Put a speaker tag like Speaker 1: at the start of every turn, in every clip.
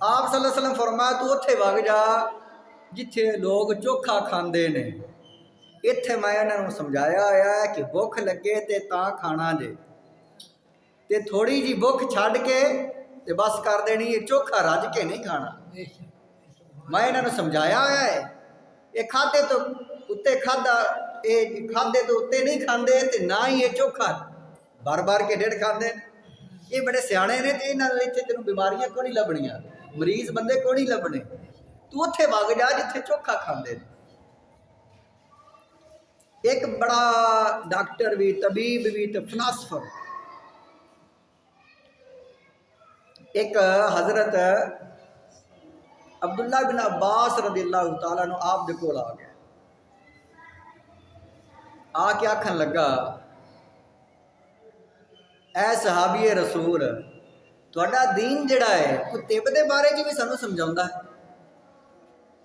Speaker 1: آپ صلی اللہ علیہ وسلم فرمایا تو اتھے وگ جا جتھے لوگ چوکھا کھاندے نے. اتھے میں انہوں نے سمجھایا ہوا ہے کہ بھوک لگے تے تاں کھانا جے تے تھوڑی جی بھوک چھڈ کے تے بس کر دینی ہے، چوکھا رج کے نہیں کھانا. میں انہوں نے سمجھایا ہوا ہے یہ کھادے تو اتنے کھادا یہ کھادے تو اتنے نہیں کھاندے تے نہ ہی یہ چوکھا بھر بھر کے ڈیڑھ کھاندے. یہ بڑے سیانے نے تے انہاں اتنے تینوں بیماریاں کو نہیں لبنیاں، مریض بندے کو نہیں لبنے. تو اتھے وگ جا جتھے چوکھا کھاندے. ایک بڑا ڈاکٹر بھی طبیب بھی تے فلاسفر ایک حضرت عبداللہ بن عباس رضی اللہ تعالیٰ عنہ آپ دے کول آ گیا. آ کے آکھن لگا اے صحابی رسول تہاڈا دین جڑا ہے کوئی طب دے بارے بھی سانوں سمجھاوندا ہے،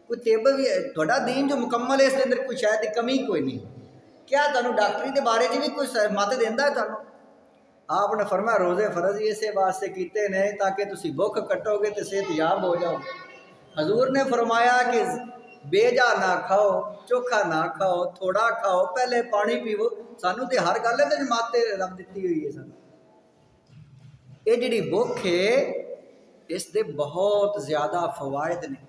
Speaker 1: کوئی طب بھی تہاڈا دین جو مکمل ہے اس دے اندر کوئی شاید کمی کوئی نہیں، کیا تانوں ڈاکٹری دے بارے بھی کوئی مت دیندا ہے تانوں؟ آپ نے فرمایا روزے فرض ہی اسے واسطے کیتے نے تاکہ تسی بھوک کٹو گے تے صحت یاب ہو جاؤ. حضور نے فرمایا کہ بے جا نہ کھاؤ، چوکھا نہ کھاؤ، تھوڑا کھاؤ، پہلے پانی پیو. سانوں تے ہر گل تے ماتے رب دتی ہوئی ہے. سانوں یہ جڑی بھوک ہے اس دے بہت زیادہ فوائد نے.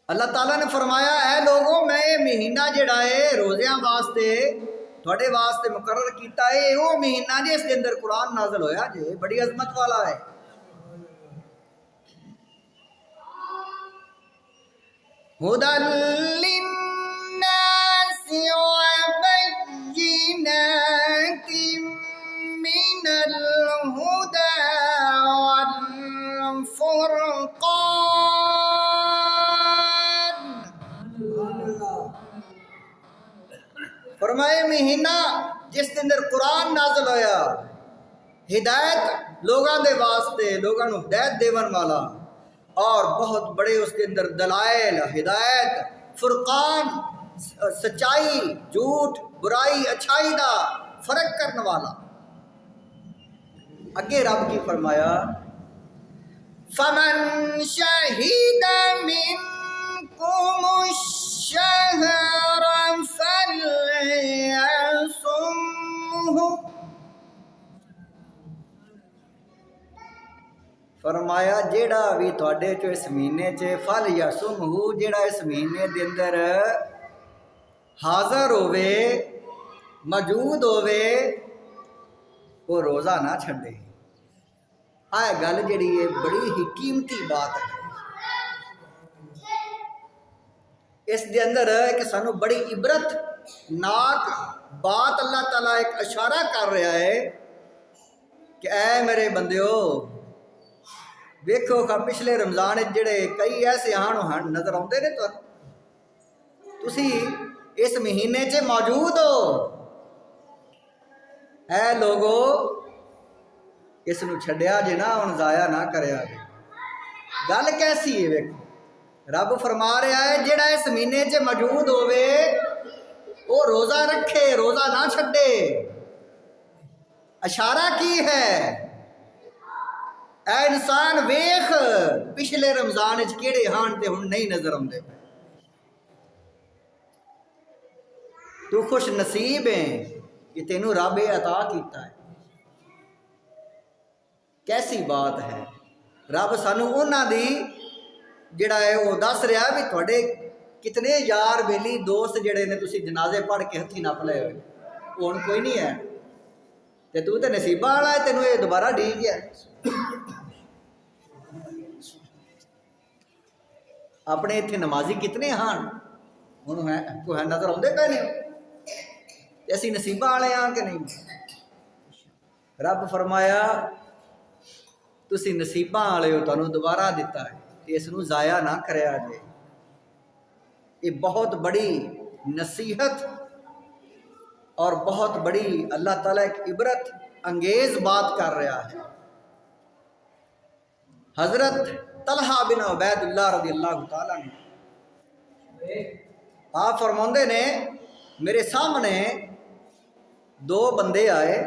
Speaker 1: اللہ تعالیٰ نے فرمایا اے لوگوں میں یہ مہینہ جڑا ہے روزیاں واسطے تھوڑے واسطے مقرر کیتا ہے، وہ مہینہ جی اس کے اندر قرآن نازل ہویا جی بڑی عظمت والا ہے. ہدی للناس وبینات من الہدی والفرقان. فرمائے مہینہ جس کے اندر قرآن نازل ہویا ہدایت لوگاں دے واسطے لوگاں نو ہدایت دیون والا اور بہت بڑے اس کے اندر دلائل ہدایت فرقان سچائی جھوٹ برائی اچھائی دا فرق کرنے والا. اگے رب کی فرمایا فمن شہید منکم الشہر فلیصمہ. فرمایا جیڑا بھی تھوڑے چو اس مہینے چ فل یا سم ہو جیڑا اس مہینے دے اندر حاضر ہوئے موجود ہوئے وہ روزہ نہ چھڑے. آئے گل جڑی ہے بڑی ہی قیمتی بات ہے. اس دے اندر کہ سانو بڑی عبرت ناک بات اللہ تعالیٰ ایک اشارہ کر رہا ہے کہ اے میرے بندیو ویکھو کہ پچھلے رمضان جڑے کئی ایسے ہان نظر آتے نے تسی اس مہینے چ موجود ہو. اے لوگو اس نو چھڈیا جے نہ ہن ضائع نہ کریا جے. گل کیسی ہے ویکھو رب فرما رہا ہے جڑا اس مہینے چ موجود ہوئے وہ روزہ رکھے روزہ نہ چھڈے. اشارہ کی ہے اے انسان ویخ پچھلے رمضان کیڑے ہان تے ہن نہیں نظر آتے. تو خوش نصیب ہے کہ تینوں رب عطا کیتا ہے. کیسی بات ہے. رب سانو انہاں دی جڑا ہے وہ دس رہا بھی تھوڑے کتنے یار بیلی دوست جڑے نے تسی جنازے پڑھ کے ہتھی نپ لے ہوئے وہ ہن کوئی نہیں ہے تے تو تے نصیبہ والا ہے تینوں یہ دوبارہ ڈیگ گیا. اپنے اتنے نمازی کتنے ہان ہن کوئی نظر آتے پے نے اسی نصیبہ والے ہاں کہ نہیں. رب فرمایا تسی نصیبہ والے ہو تانوں دوبارہ دیتا ہے اس نو ضائع نہ کریا جے. یہ بہت بڑی نصیحت اور بہت بڑی اللہ تعالیٰ ایک عبرت انگیز بات کر رہا ہے. حضرت طلحہ بن عبید اللہ رضی اللہ تعالیٰ نے آپ فرماندے نے میرے سامنے دو بندے آئے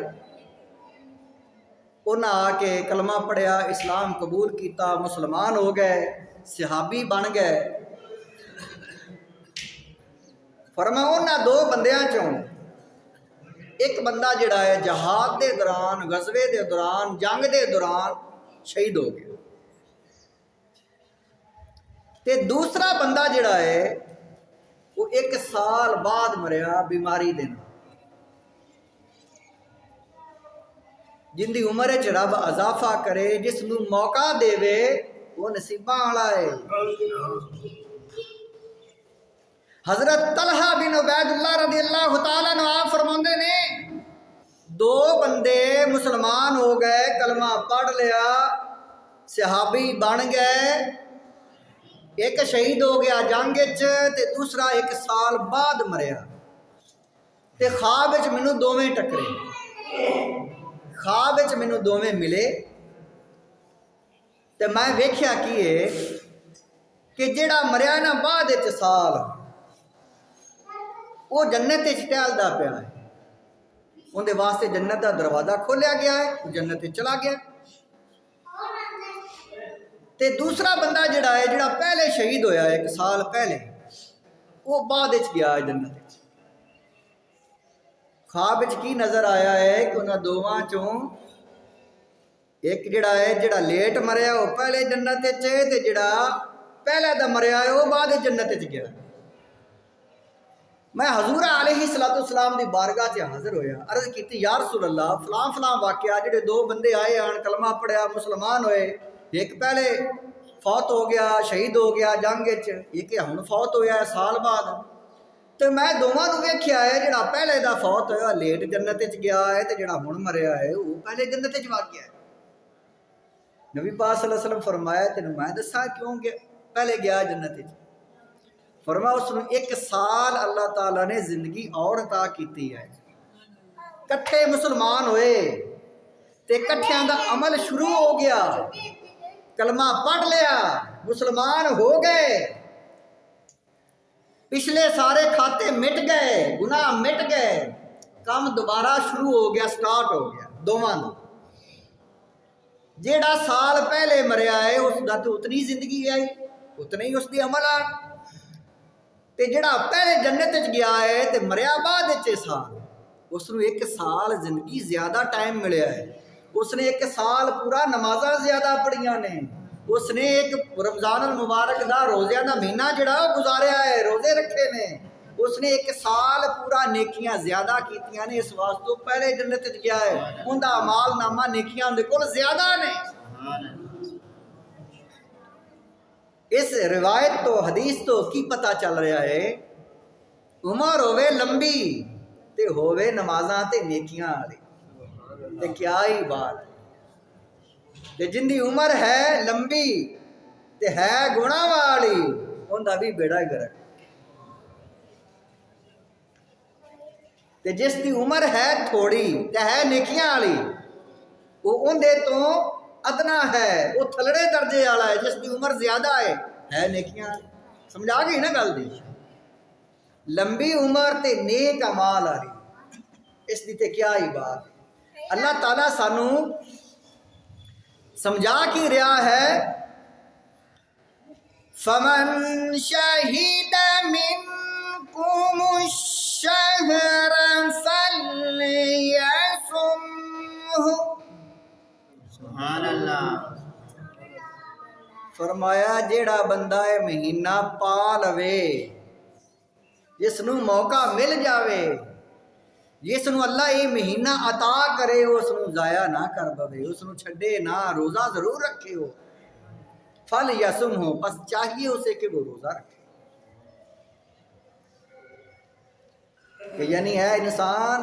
Speaker 1: انہاں آ کے کلمہ پڑھیا، اسلام قبول کیتا، مسلمان ہو گئے، صحابی بن گئے۔ فرمایا انہاں دو بندیاں چوں ایک بندہ جڑا ہے جہاد دے دوران، غزوے دے دوران، جنگ دے دوران شہید ہو گیا، تے دوسرا بندہ جڑا ہے وہ 1 سال بعد مریا بیماری دے نال۔ جن دی عمر وچ رب اضافہ کرے، جس نو موقع دے وہ نصیباں والا ہے۔ حضرت طلحہ بن عبید اللہ رضی اللہ تعالیٰ عنہ آپ فرماندے نے 2 بندے مسلمان ہو گئے، کلمہ پڑھ لیا، صحابی بن گئے، ایک شہید ہو گیا جنگ وچ تے دوسرا 1 سال بعد مریا، تے خواب وچ مینوں دوویں ٹکرے، خواب وچ مینوں دوویں ملے، تے میں ویکھیا کیے کہ جیڑا مریا نا بعد وچ سال وہ جنت وچ ٹہلدا پیا ہے، اندے واسطے جنت دا دروازہ کھولیا گیا ہے، وہ جنت وچ چلا گیا۔ تے دوسرا بندہ جڑا ہے جڑا پہلے شہید ہویا ہے 1 سال پہلے، وہ بعد وچ گیا ہے جنت وچ۔ خواب وچ کی نظر آیا ہے کہ انہاں دوواں چوں ایک جڑا ہے جڑا لیٹ مریا وہ پہلے جنت وچ ہے، تے جڑا پہلے دا مریا ہے وہ بعد وچ جنت وچ گیا۔ میں حضور علیہ السلام دی بارگاہ سے حاضر ہویا، عرض کیتی یا رسول اللہ فلاں فلاں واقعہ جڑے 2 بندے آئے آن کلمہ پڑھیا مسلمان ہوئے، ایک پہلے فوت ہو گیا شہید ہو گیا جنگ وچ، ایک ہن فوت ہویا ہے سال بعد، تو میں دوواں نوں ویکھیا ہے جڑا پہلے دا فوت ہویا لیٹ جنت وچ گیا ہے، تے جڑا ہن مریا ہے وہ پہلے جنت وچ وگ گیا ہے۔ نبی پاک صلی اللہ علیہ وسلم فرمایا تینوں میں دساں کیوں کہ پہلے گیا جنت وچ؟ فرمایا اس نے 1 سال اللہ تعالیٰ نے زندگی اور عطا کیتی ہے، کٹھے مسلمان ہوئے تے کٹھیاں دا عمل شروع ہو گیا، کلمہ پڑھ لیا، مسلمان ہو گئے، پچھلے سارے کھاتے مٹ گئے، گناہ مٹ گئے، کام دوبارہ شروع ہو گیا، سٹارٹ ہو گیا دوواں دا۔ جیڑا سال پہلے مریا ہے اس دا تو اتنی زندگی آئی، اتنے ہی اس دی عمل آ، تے جڑا پہلے جنت وچ گیا ہے تے مریا بعد وچ سال، اس نو 1 سال زندگی زیادہ ٹائم ملیا ہے، اس نے 1 سال پورا نمازاں زیادہ پڑھیاں نے، اس نے ایک رمضان المبارک دا روزیاں دا مہینہ جڑا گزاریا ہے، روزے رکھے نے، اس نے 1 سال پورا نیکیاں زیادہ کیتیاں نے، اس واسطے پہلے جنت وچ گیا ہے، اوندا اعمال نامہ نیکیاں دے کول زیادہ نے۔ اس روایت تو حدیث تو کی پتہ چل رہا ہے، عمر ہوے لمبی تے ہوے نمازاں تے نیکیاں والی، تے کیا ہی بات ہے، تے جن دی عمر ہے لمبی تے ہے گناہ والی اوندا بھی بیڑا گرک، تے جس دی عمر ہے تھوڑی تے ہے نیکیاں والی وہ اندے تو ادنا ہے، وہ تھلڑے درجے والا ہے، جس دی عمر زیادہ ہے نیکیاں، سمجھا گئی نا گل دی؟ لمبی عمر تے نیک اعمال والی، اس دی تے کیا ہی بات ہے۔ اللہ تعالیٰ سانو سمجھا کی رہا ہے فَمَنْ شَهِدَ مِنْكُمُ الشَّهْرَ فَلْيَصُمْهُ۔ سبحان اللہ۔ فرمایا جیڑا بندہ مہینہ پا لوے، جس نو موقع مل جاوے، جس نو اللہ یہ مہینہ عطا کرے، اس نو ضائع نہ کر بوے، اس نو چھڑے نہ، روزہ ضرور رکھے ہو، پھل یسم ہو، بس چاہیے اسے کہ وہ روزہ رکھے، کہ یعنی ہے انسان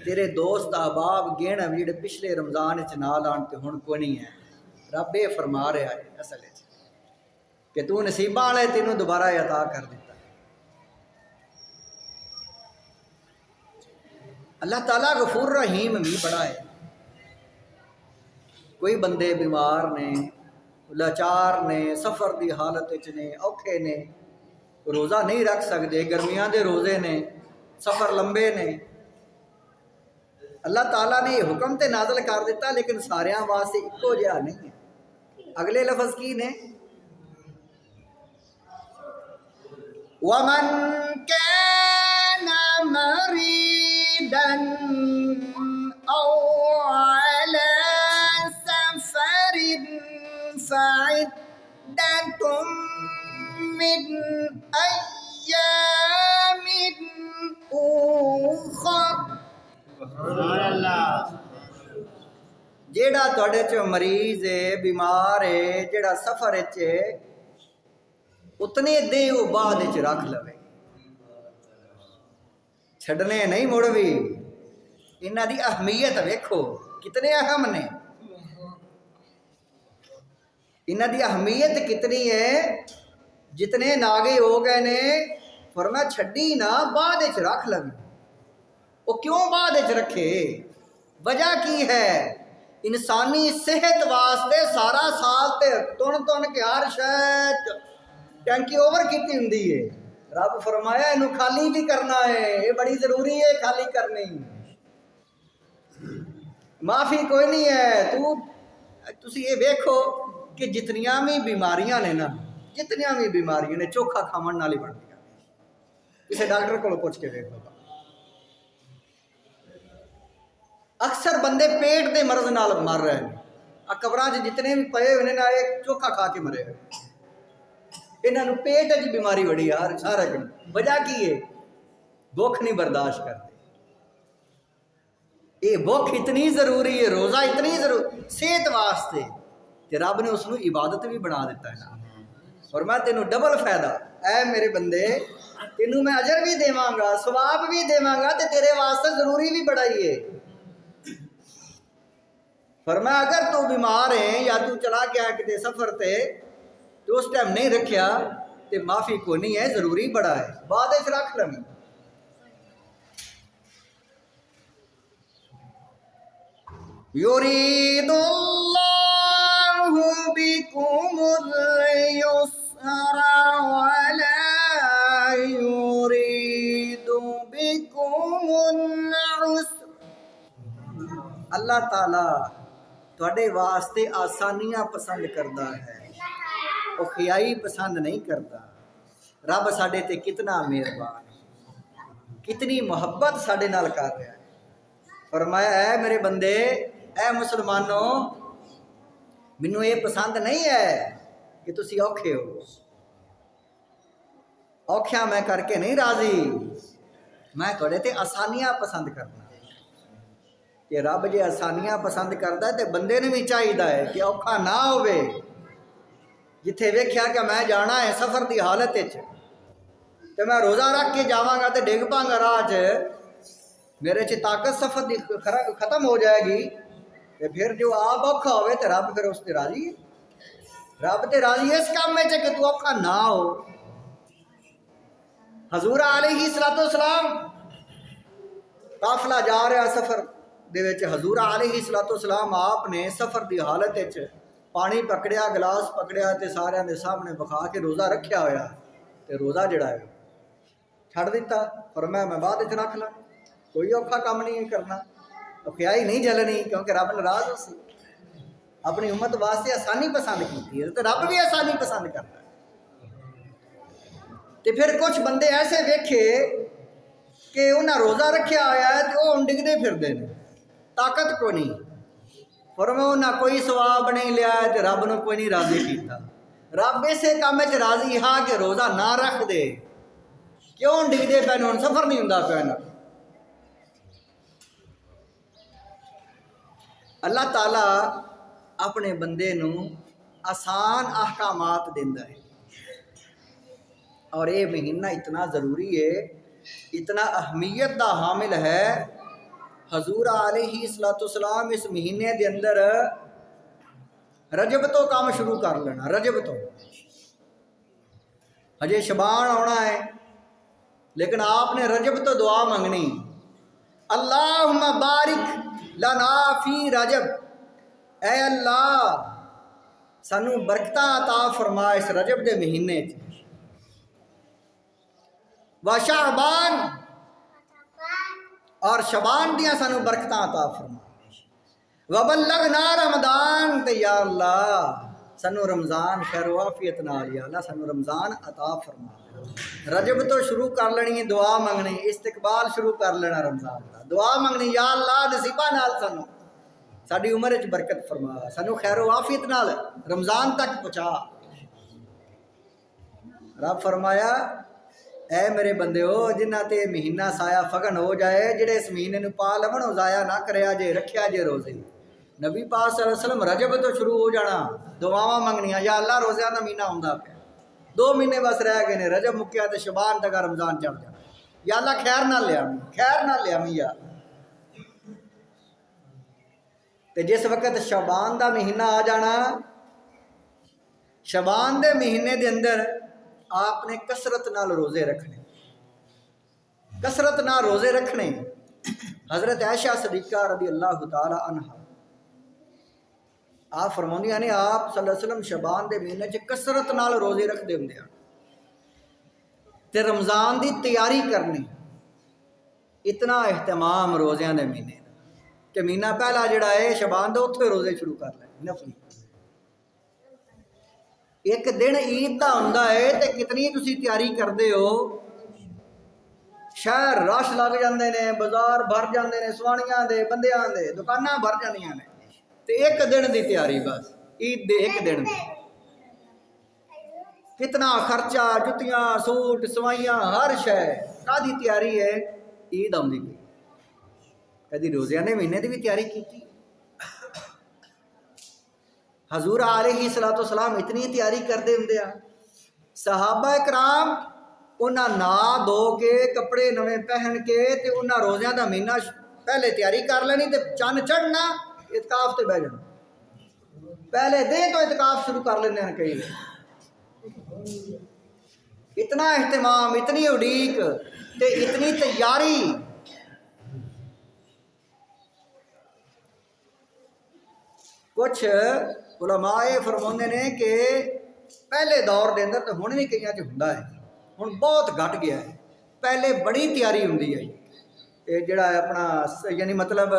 Speaker 1: تیرے دوست احباب گین جڑے پچھلے رمضان وچ نال آن تے ہن کوئی نہیں ہے، رب یہ فرما رہا ہے اصل کہ تو نصیبہ والے تینوں دوبارہ عطا کر دیتا۔ اللہ تعالیٰ غفور رحیم بھی بڑا ہے۔ کوئی بندے بیمار نے، لاچار نے، سفر دی حالت نے، اوکھے نے، روزہ نہیں رکھ سکتے، گرمیاں دے روزے نے، سفر لمبے نے، اللہ تعالیٰ نے یہ حکم تے نازل کر دیتا لیکن ساریاں واسطے اکو جہا نہیں ہے. اگلے لفظ کی نے وَمَنْ كَانَ مَرِيضًا أَوْ عَلَى سَفَرٍ فَعِدَّةٌ مِّنْ أَيَّامٍ أُخَرَ. جیڑا تواڈے چ مریض ہے بیمار ہے جیڑا سفر وچ ہے اتنے دے وہ بعد وچ رکھ لوے چھڈنے نہیں مڑ بھی. انہاں دی اہمیت ویکھو کتنے اہم نے. انہاں دی اہمیت کتنی ہے. جتنے ناگے ہو گئے نے فرمایا چھڈی نہ بعد وچ رکھ لوے. وہ کیوں بعد وچ رکھے؟ وجہ کی ہے؟ انسانی صحت واسطے سارا سال تے تن کے ہر شاید ٹینکی اوور کیتی ہوندی ہے. رب فرمایا اینو خالی بھی کرنا ہے. یہ بڑی ضروری ہے خالی کرنی. معافی کوئی نہیں ہے. تسی یہ ویکھو کہ جتنیاں بھی بیماریاں نے نا جتنیاں بھی بیماریاں نے چوکھا کھاون نال ہی بندیاں. کسی ڈاکٹر کو پوچھ کے دیکھو. اکثر بندے پیٹ دے مرض نال مر رہے ہیں. قبراں جتنے بھی پئے ہوئے نا یہ چوکھا کھا کے مرے ہوئے. انہاں نوں پیٹ دی بیماری بڑی یار سارا دن. وجہ کی ہے؟ بھوک نہیں برداشت کرتے. یہ بھوک اتنی ضروری ہے روزہ اتنی ضروری صحت واسطے کہ رب نے اس نوں عبادت بھی بنا دیتا ہے. اور میں تینوں ڈبل فائدہ اے میرے بندے تینوں میں اجر بھی دیواں گا ثواب بھی دیواں گا تے تیرے واسطے ضروری بھی بڑا ہی ہے. فرمایا اگر تو بیمار ہے یا تو چلا گیا کتے سفر تے تو اس ٹائم نہیں رکھیا تے معافی کو نہیں ہے ضروری بڑا ہے. بعد وچ رکھ لیں. یرید اللہ بکم اليسر ولا یرید بکم العسر. اللہ تعالیٰ تواڈے واسطے آسانیاں پسند کردا ہے اوکھیائی پسند نہیں کرتا. رب ساڈے تے کتنا مہربان ہے کتنی محبت ساڈے نال کر رہا ہے. فرمایا اے میرے بندے اے مسلمانوں مینوں یہ پسند نہیں ہے کہ تسی اوکھے ہو. اوکھیاں میں کر کے نہیں راضی. میں تواڈے تے آسانیاں پسند کرنا. کہ رب جے آسانیاں پسند کردا ہے تے بندے نے بھی چاہیے کہ اوکھا نہ ہوئے. جتھے ویکھیا کہ میں جانا ہے سفر دی حالت وچ تے میں روزہ رکھ کے جاواں گا تے ڈگ پاں گا راہ چ میرے چ طاقت سفر دی ختم ہو جائے گی تے پھر جو آپ اوکھا ہوئے تے رب پھر اس تے راضی ہے. رب تے راضی ہے اس کام میں کہ تو اوکھا نہ ہو. حضور علیہ السلام قافلہ جا رہا سفر دے وچ. حضور علیہ السلام آپ نے سفر دی حالت وچ پانی پکڑیا گلاس پکڑیا تے سارے دے سامنے بکھا کے روزہ رکھیا ہویا تے روزہ جڑا ہے چھڑ دیتا. فرمایا میں بعد وچ رکھ لاں. کوئی اوکھا کام نہیں کرنا اوکھیائی نہیں جلنی کیونکہ رب ناراض ہو سی. اپنی امت واسطے آسانی پسند کی ہے تو رب بھی آسانی پسند کرتا ہے. تے پھر کچھ بندے ایسے ویکھے کہ انہاں روزہ رکھیا ہوا ہے تو وہ ڈگدے پھردے نے طاقت کو نہیں. فرمایا انہاں کوئی ثواب نہیں لیا ہے تو رب نے کوئی نہیں راضی کیتا. رب اسے کام وچ راضی ہاں کہ روزہ نہ رکھ دے. کیوں ڈگدے پے ہن سفر نہیں ہوندا پیا نا. اللہ تعالیٰ اپنے بندے نوں آسان احکامات دیندا ہے. اور یہ مہینہ اتنا ضروری ہے اتنا اہمیت دا حامل ہے. حضور علیہ السلام اس مہینے دے اندر رجب تو کام شروع کر لینا. رجب تو ہجے شبان آنا ہے لیکن آپ نے رجب تو دعا منگنی اللہم بارک لنا فی رجب. اے اللہ سانو برکتاں عطا فرما اس رجب دے مہینے چ. و شعبان اور شبان دیاں سانو برکتاں عطا فرما وبلغنا رمضان تے یا اللہ سانو رمضان خیر و عافیت نال یا اللہ سانو رمضان عطا فرما رجب تو شروع کر لینی دعا منگنی استقبال شروع کر لینا رمضان کا دعا منگنی یا اللہ نصیبہ نال سانو ساری عمر وچ برکت فرما سانو خیر و عافیت نال رمضان تک پہنچا رب فرمایا اے میرے بندیو جنہ تے مہینہ سایہ فگن ہو جائے جڑے اس مہینے نو پا لون او ضائع نہ کریا جے رکھیا جے روزے نبی پاک صلی اللہ علیہ وسلم رجب تو شروع ہو جانا دعاواں منگنیاں یا اللہ روزیاں دا مہینہ ہوندا پیا 2 مہینے بس رہ گئے نے رجب مکیا تے شعبان تک رمضان چڑھ جانا یا اللہ خیر نہ لیا یا تے جس وقت شعبان دا مہینہ آ جانا شعبان دے مہینے دے اندر آپ نے کثرت نال روزے رکھنے حضرت عائشہ صدیقہ رضی اللہ تعالی عنہ آپ فرماندیاں نے آپ صلی اللہ علیہ وسلم شعبان دے مہینے چ کثرت نال روزے رکھدے ہوندے ہیں تے رمضان دی تیاری کرنی اتنا اہتمام روزیاں دے مہینے کہ مہینہ پہلا جڑا ہے شعبان دا اوتھے روزے شروع کر لے نفلی ایک دن عید دا ہوندا ہے تے کتنی تسی تیاری کردے ہو شہر رش لگ جاندے نے بازار بھر جاندے نے سوانیاں دے بندیاں دے دکاناں بھر جاندیاں نے تے ایک دن دی تیاری بس عید دے ایک دن دی کتنا خرچہ جتیاں سوٹ سوائیاں ہر شے کادی تیاری ہے عید آندی پئی کدی روزیاں نے مہینے دی بھی تیاری کیتی حضور علیہ الصلوۃ والسلام اتنی تیاری کردے ہوندے آ صحابہ کرام انہاں نہا دھو کے کپڑے نویں پہن کے تے انہاں روزیاں دا مہینہ پہلے تیاری کر لینی تے چن چڑھنا اعتکاف تے بیٹھ جانا پہلے دن تو اعتکاف شروع کر لیندے ہیں کئی اتنا اہتمام اتنی اڈیک تے اتنی تیاری کچھ علماء فرماندے نے کہ پہلے دور دے اندر تو ہن بھی کئیاں چ ہوندا ہے ہن بہت گھٹ گیا ہے پہلے بڑی تیاری ہوندی ہے یہ جڑا ہے اپنا یعنی مطلب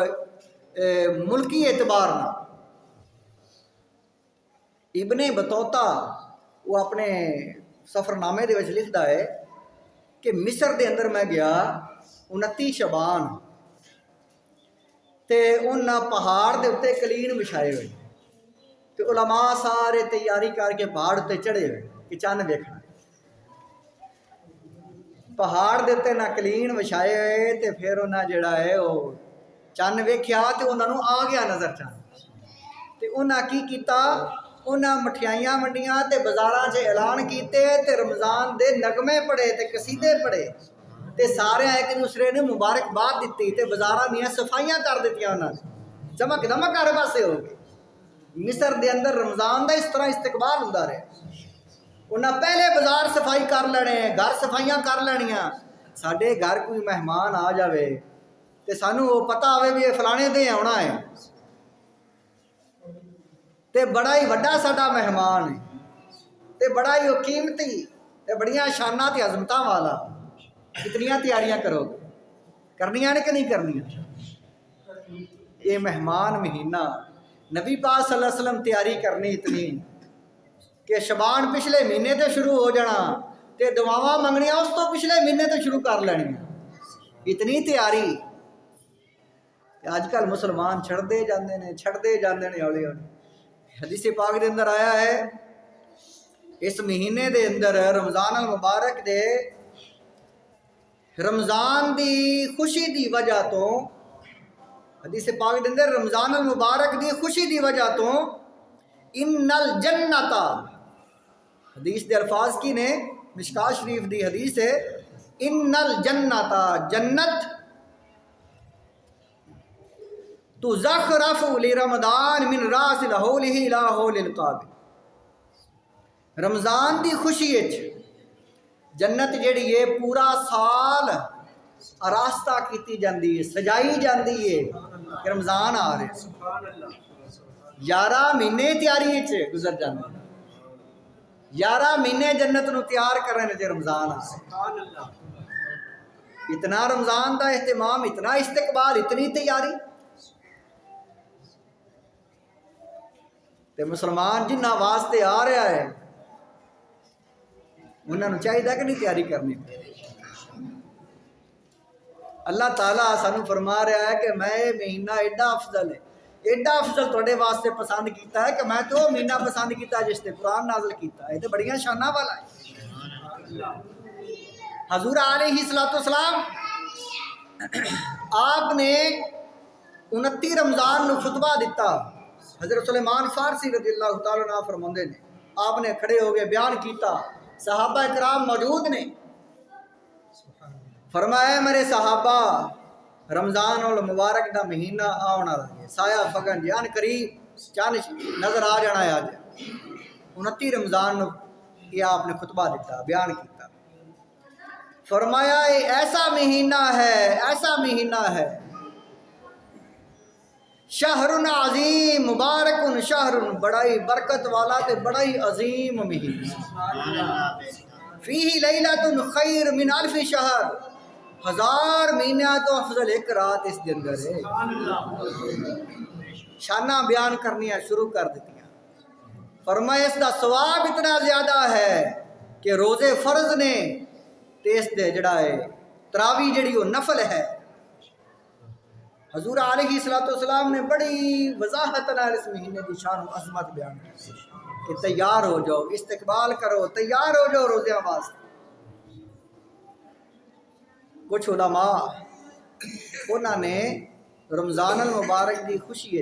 Speaker 1: ملکی اعتبار نہ ابن بطوطہ وہ اپنے سفر نامے دے وچ لکھدا ہے کہ مصر دے اندر میں گیا 29 شعبان تے انہاں پہاڑ دے اتے کلین بچھائے ہوئے تے علماء سارے تیاری کر کے پہاڑ تے چڑھے ہوئے کہ چن ویکھنا پہاڑ دے اتے نہ کلین بچھائے ہوئے تے پھر انہاں جڑا ہے وہ چن ویکھیا تے انہاں نوں آ گیا نظر چن تے انہاں کی کیتا انہاں مٹھیائیاں منڈیاں تے بازاراں 'چ اعلان کیتے تے رمضان دے نغمے پڑھے تے قصیدے پڑھے تے سارے ایک دوسرے نے مبارکباد دیتی تے بازاراں دیاں صفائیاں کر دتیاں انہاں نے چمک دمک ہر پاسے ہو گئی مصر دے اندر رمضان دا اس طرح استقبال ہوندا رہا انہاں پہلے بازار صفائی کر لینے گھر صفائیاں کر لینیاں ساڈے گھر کوئی مہمان آ جاوے تے سانو وہ پتہ ہوے بھی فلانے دے آنا ہے تے بڑا ہی وڈا ساڈا مہمان ہے تے بڑا ہی قیمتی تے بڑیاں شاناں تے عظمتاں والا کتنیاں تیاریاں کرو گے کرنیاں نے کہ نہیں کرنیاں یہ مہمان مہینہ نبی پاک صلی اللہ علیہ وسلم تیاری کرنی اتنی کہ شعبان پچھلے مہینے تے شروع ہو جانا تے دعاواں منگنیاں اس تو پچھلے مہینے تے شروع کر لینی اتنی تیاری اج کل مسلمان چھڑتے جاندے نے ہولے ہولے حدیث پاک دے اندر آیا ہے اس مہینے دے اندر رمضان المبارک دے رمضان دی خوشی دی وجہ تو حدیث پاک دے اندر رمضان المبارک دی خوشی دی وجہ تو ان الجنت حدیث دے الفاظ کی نے مشکاہ شریف دی حدیث ہے ان الجنت جنت تو زخرف لرمضان من راس الحولہ الى حول القعبہ رمضان دی خوشی اچ جنت جیڑی ہے پورا سال آراستہ کیتی جاندی ہے سجائی جاندی ہے کہ رمضان آ رہے 11 مہینے تیاری اچ گزر جاندے 11 مہینے جنت نو تیار کرنے تے رمضان آ رہے اتنا رمضان کا اہتمام، اتنا استقبال، اتنی تیاری. تے مسلمان جنہ واسطے آ رہا ہے انہوں نے چاہیے کہ نہیں تیاری کرنی. اللہ تعالیٰ سانو فرما رہا ہے کہ میں مہینہ ایڈا افضل ہے، ایڈا افضل تھوڑے واسطے پسند کیتا ہے کہ میں تو وہ مہینہ پسند کیتا ہے جس تے قرآن نازل کیتا ہے. یہ تو بڑیاں شانہ والا ہے. حضور علیہ السلام آپ نے 29 رمضان نو خطبہ دیتا. حضرت سلیمان فارسی رضی اللہ تعالیٰ عنہ فرماندے نے، آپ نے کھڑے ہو گئے بیان کیتا، صحابہ کرام موجود نے. فرمایا میرے صحابہ رمضان المبارک دا مہینہ آنا لگے، سایہ فگن جان قریب چانش نظر آ جانا ہے. آج 29 رمضان نو یہ آپ نے خطبہ دیتا، بیان کیتا. فرمایا یہ ایسا مہینہ ہے، ایسا مہینہ ہے، شہر عظیم مبارک شہر، بڑائی برکت والا تے بڑائی عظیم مہینہ. فیہ لیلۃ خیر من الف شہر، 1000 مہینہ تو افضل ایک رات اس دن اندر ہے. شانہ بیان کرنیاں شروع کر دیتی. فرمایا اس دا ثواب اتنا زیادہ ہے کہ روزے فرض نے تے اس دے جڑا ہے تراوی جڑی وہ نفل ہے. حضور علیہ السلام نے بڑی وضاحت نال اس مہینے کی شان و عظمت بیان کی کہ تیار ہو جاؤ، استقبال کرو، تیار ہو جاؤ روزیاں واسطے. کچھ علماء انہوں نے رمضان المبارک کی خوشی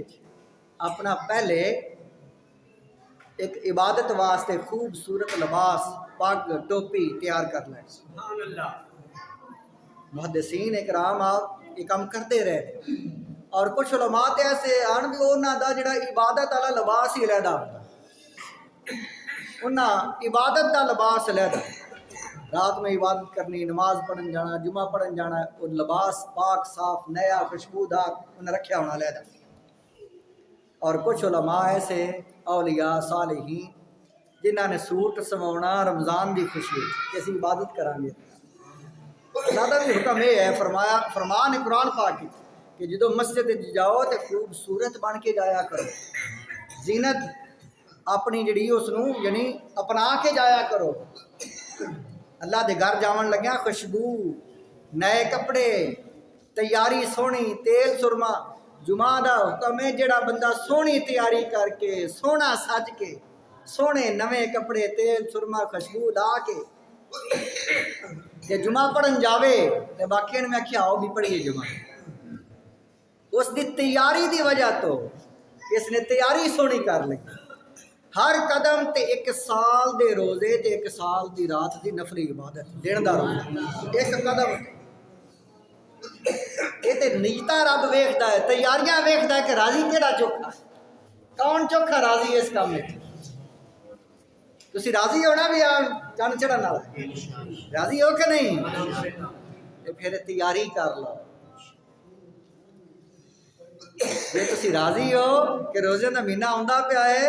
Speaker 1: اپنا پہلے ایک عبادت واسطے خوبصورت لباس پگ ٹوپی تیار کر لیں. محدثین اکرام آپ یہ کام کرتے رہے. اور کچھ علماء ایسے آن بھی انہوں دا جڑا عبادت والا لباس ہی علیحدہ ہوتا، انہاں عبادت دا لباس علیحدہ. رات میں عبادت کرنی، نماز پڑھن جانا، جمعہ پڑھن جانا، وہ لباس پاک صاف نیا خوشبودار انہیں رکھیا ہونا علیحدہ. اور کچھ علماء ایسے اولیاء صالحین جنہوں نے سوٹ سوانا رمضان دی خوشی کہ اسی عبادت کریں گے. اللہ کا بھی حکم یہ ہے، فرمان ہے قرآن پاک کی کہ جدو مسجد جاؤ تو خوبصورت بن کے جایا کرو، زینت اپنی جڑی اس نو یعنی اپنا کے جایا کرو. اللہ دے گھر جاون لگیا خوشبو، نئے کپڑے، تیاری سونی، تیل سرما. جمعہ دا حکم ہے جڑا بندہ سونی تیاری کر کے سونا سج کے سونے نویں کپڑے تیل سرما خوشبو لا کے جے جمعہ پڑھن جاوے تو باقی میں کیا آؤ بھی پڑھیے جمعہ. اس دی تیاری دی وجہ تو اس نے تیاری سونی کر لی. ہر قدم تے 1 سال دے روزے تے 1 سال دی رات دی نفلی عبادت دن دا روزہ ایک قدم. یہ تے نیتا رب ویکھدا ہے، تیاریاں ویکھدا ہے کہ راضی کیڑا چوکھا ہے، کون چوکھا راضی ہے اس کام میں. تسی راضی ہونا بھی چن چڑھن والا راضی ہو کہ نہیں؟ پھر تیاری کر لو. جی تسی راضی ہو کہ روزے کا مہینہ آتا پیا ہے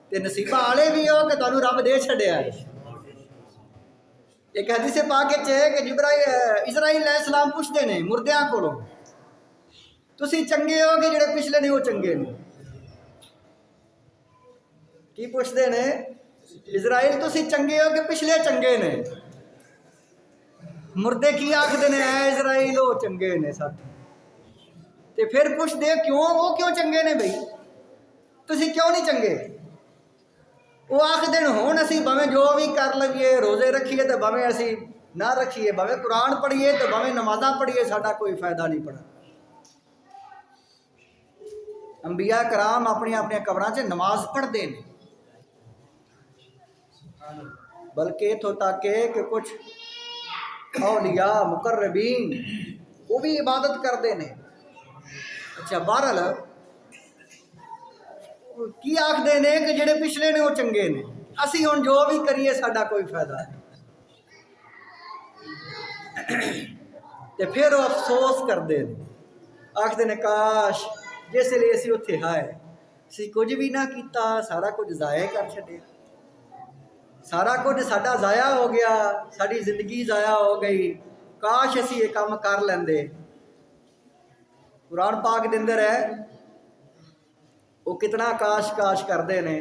Speaker 1: تے نصیبہ والے بھی ہو کہ تمہیں رب دے چھڈیا ہے. ایک حدیث پاک ہے کہ اسرائیل علیہ السلام پوچھتے ہیں مردیاں کولوں، تسی چنگے ہو کہ جڑے پچھلے نہیں وہ چنگے نے؟ کی پوچھتے ہیں اسرائیل تسی چنگے ہو کہ پچھلے چنگے نے؟ مردے کی آخدے نے اے اسرائیل وہ چنگے نے ساتھ. تے پھر پوچھ دے کیوں وہ کیوں چنگے نے بھئی، تسی کیوں نہیں چنگے؟ وہ آخدے نے ہون اسی بھویں جو بھی کر لگیے، روزے رکھیے تو بھویں اسی نہ رکھیے، بھویں قرآن پڑھیے تو بھویں نمازاں پڑھیے، ساڈا کوئی فائدہ نہیں پڑا. انبیاء کرام اپنی اپنی قبراں چ نماز پڑھتے ہیں، بلکہ اتوں تک کہ کچھ اولیاء مقربین وہ بھی عبادت کرتے ہیں. اچھا بہرحال کی آخدے نے کہ جڑے پچھلے نے وہ چنگے نے، اسی ہن جو بھی کریے ساڈا کوئی فائدہ نہیں. تے پھر وہ افسوس کرتے ہیں، آخدے نے کاش جس لیے اسی اتنے ہائے اسی کچھ بھی نہ کیتا، سارا کچھ ضائع کر چھڈیا، سارا کچھ ساڈا ضائع ہو گیا، ساری زندگی ضائع ہو گئی، کاش اسی یہ کام کر لیندے۔ قرآن پاک دے اندر ہے وہ کتنا کاش کاش کرتے ہیں۔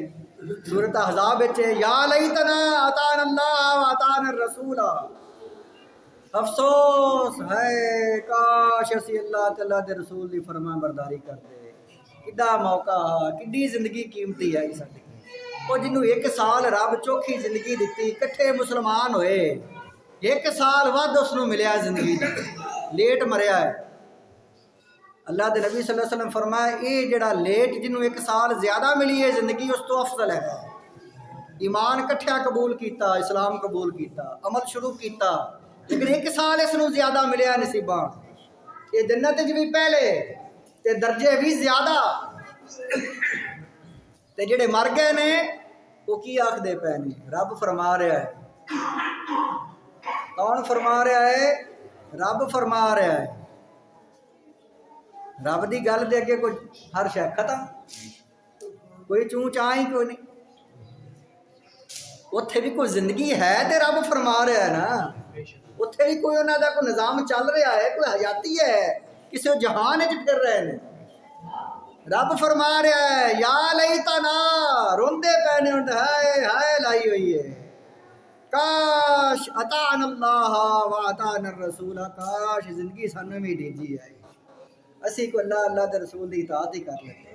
Speaker 1: سورۃ احزاب وچ یا لیتنا اطعنا اللہ و اطعنا الرسول، افسوس ہے کاش اسی اللہ تعالیٰ دے رسول دی فرمان برداری کرتے۔ کڈا موقع، کڈی زندگی قیمتی ہے ساری۔ وہ جنوں 1 سال رب چوکھی زندگی دیتی، کٹھے مسلمان ہوئے، 1 سال ود اس نوں ملیا زندگی دا، لیٹ مریا ہے۔ اللہ دے نبی صلی اللہ علیہ وسلم فرمایا یہ جڑا لیٹ جنوں 1 سال زیادہ ملی ہے زندگی اس تو افضل ہے۔ ایمان کٹھیا قبول کیتا، اسلام قبول کیتا، عمل شروع کیتا، لیکن 1 سال اس نوں زیادہ ملیا نصیباں۔ یہ جنت وچ بھی پہلے تے درجے بھی زیادہ، تے جڑے مر گئے نے وہ کی آکھدے پے نے؟ رب فرما رہا ہے۔ کون فرما رہا ہے؟ رب فرما رہا ہے۔ رب دی گل دے اگے کوئی ہر شے ختم، کوئی چوں چاں ہی کوئی نہیں۔ اتھے بھی کوئی زندگی ہے تے رب فرما رہا ہے نا، اتھے بھی کوئی انہاں دا کوئی نظام چل رہا ہے، کوئی حیاتی ہے، کسی جہان وچ پھر رہے ہیں۔ رب فرما رہا ہے یا لیتنا، روندے پے نے، ہائے ہائے لائی ہوئی ہے، کاش اطعنا اللہ و اطعنا الرسول، کاش زندگی سانوں بھی دیجی ہے، اسی کو اللہ دے رسول دی اطاعت ہی کر لیتے۔